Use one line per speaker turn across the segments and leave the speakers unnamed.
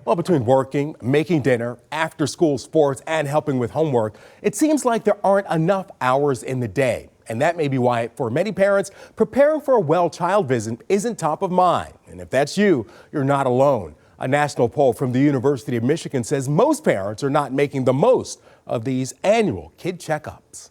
Well, between working, making dinner, after-school sports, and helping with homework, it seems like there aren't enough hours in the day. And that may be why, for many parents, preparing for a well child visit isn't top of mind. And if that's you, you're not alone. A national poll from the University of Michigan says most parents are not making the most of these annual kid checkups.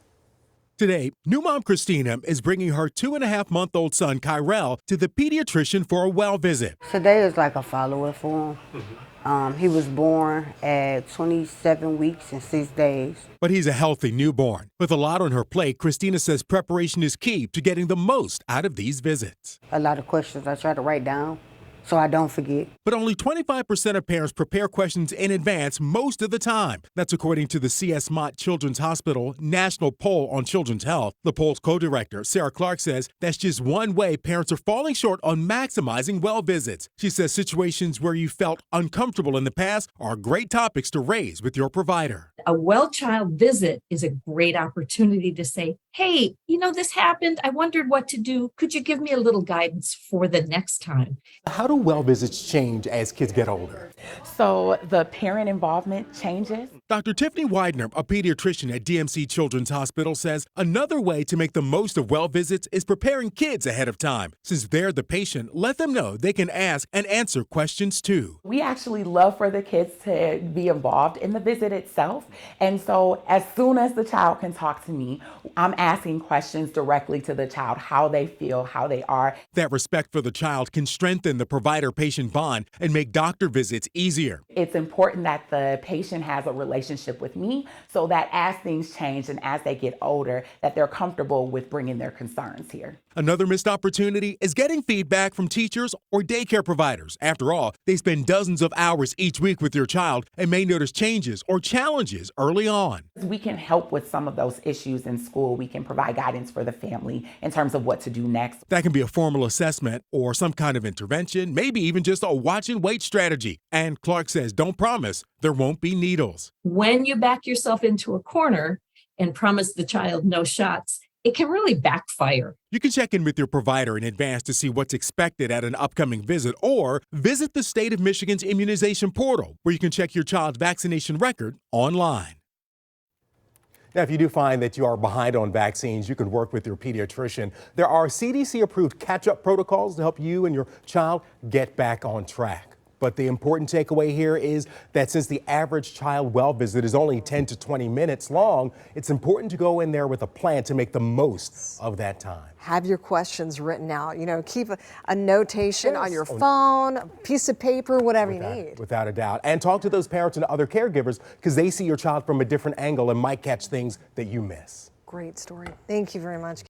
Today, new mom Christina is bringing her 2.5-month-old son Kyrell to the pediatrician for a well visit.
Today is like a follow-up for him. He was born at 27 weeks and 6 days.
But he's a healthy newborn. With a lot on her plate, Christina says preparation is key to getting the most out of these visits.
A lot of questions I try to write down so I don't forget.
But only 25% of parents prepare questions in advance most of the time. That's according to the C.S. Mott Children's Hospital National Poll on Children's Health. The poll's co-director, Sarah Clark, says that's just one way parents are falling short on maximizing well visits. She says situations where you felt uncomfortable in the past are great topics to raise with your provider.
A well child visit is a great opportunity to say, hey, this happened. I wondered what to do. Could you give me a little guidance for the next time?
How do well visits change as kids get older?
So the parent involvement changes.
Dr. Tiffany Widener, a pediatrician at DMC Children's Hospital, says another way to make the most of well visits is preparing kids ahead of time. Since they're the patient, let them know they can ask and answer questions too.
We actually love for the kids to be involved in the visit itself. And so as soon as the child can talk to me, I'm asking questions directly to the child, how they feel, how they are.
That respect for the child can strengthen the provider-patient bond and make doctor visits easier.
It's important that the patient has a relationship with me so that as things change and as they get older, that they're comfortable with bringing their concerns here.
Another missed opportunity is getting feedback from teachers or daycare providers. After all, they spend dozens of hours each week with your child and may notice changes or challenges early on.
We can help with some of those issues in school. We can provide guidance for the family in terms of what to do next.
That can be a formal assessment or some kind of intervention, maybe even just a watch and wait strategy. And Clark says, don't promise there won't be needles.
When you back yourself into a corner and promise the child no shots, it can really backfire.
You can check in with your provider in advance to see what's expected at an upcoming visit, or visit the state of Michigan's immunization portal, where you can check your child's vaccination record online. Now, if you do find that you are behind on vaccines, you can work with your pediatrician. There are CDC-approved catch-up protocols to help you and your child get back on track. But the important takeaway here is that since the average child well visit is only 10 to 20 minutes long, it's important to go in there with a plan to make the most of that time.
Have your questions written out. Keep a notation on your phone, a piece of paper, whatever you need.
Without a doubt. And talk to those parents and other caregivers because they see your child from a different angle and might catch things that you miss.
Great story. Thank you very much.